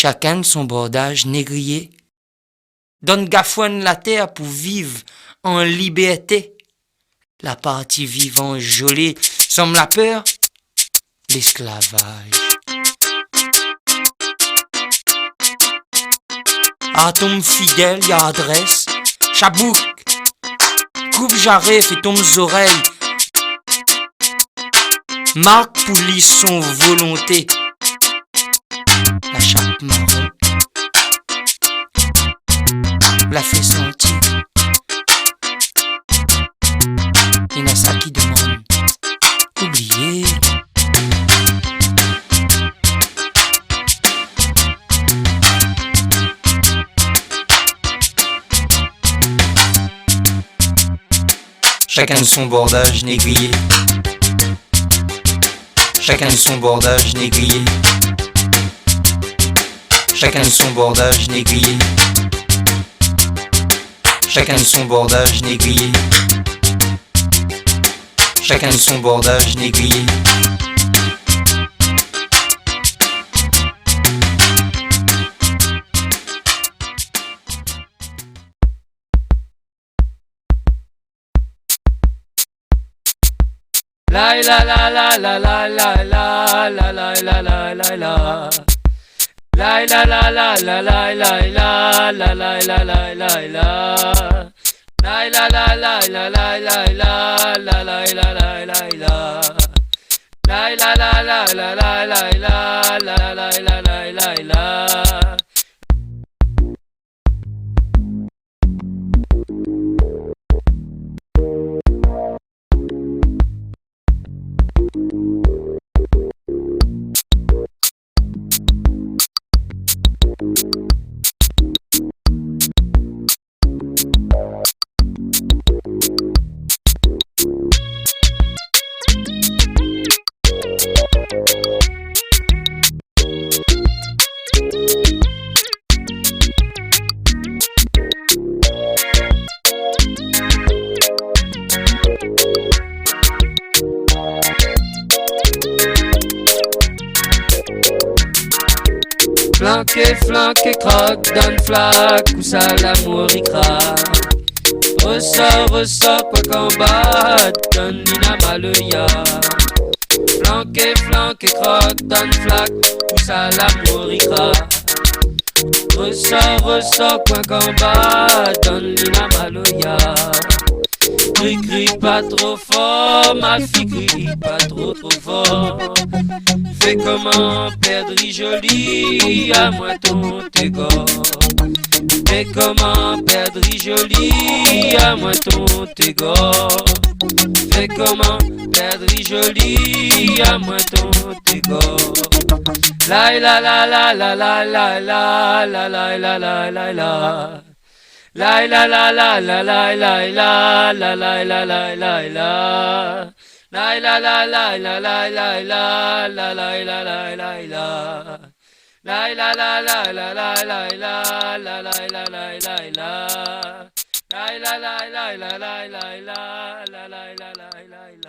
chacun de son bordage négrier. Donne gafouane la terre pour vivre en liberté. La partie vivante jolie somme la peur, l'esclavage. Atome fidèle y adresse, chabouk, coupe jarret, fait tombe oreilles. Marque pour lire son volonté. La chape marron la fait sentir. Il y en a ça qui demande oublier. Chacun de son bordage négrier. Chacun de son bordage négrier. Chacun de son bordage négrier. Chacun de son bordage négrier. Chacun de son bordage négrier. La la la la la la la la la la la la la la. La la la la la la la la la la la la la la. La la la la la la la la la la la la la la. La la la la la la la la la la la la la. Flanqué, flanqué, croque, donne flaque, où ça l'amour y craque. Ressort, ressort, quoi combat, donne Nina Maloya. Flanqué, flanqué, croque, donne flaque, où ça l'amour y craque. Ressort, ressort, quoi combat, donne Nina Maloya. Crie, crie pas trop fort, ma fille, crie pas trop fort. Fais comment perdre jolie, à moi ton tégor. Fais comment perdre jolie, à moi ton tégor. Fais comment perdre jolie, à moi ton tégor. La la la la la la la la la la la la la la. La la la la la la la la la la la la la la. La la la la la la la la la la la la la la. La la la la la la la la la la la la la la. La la la la la la la la la la la la la.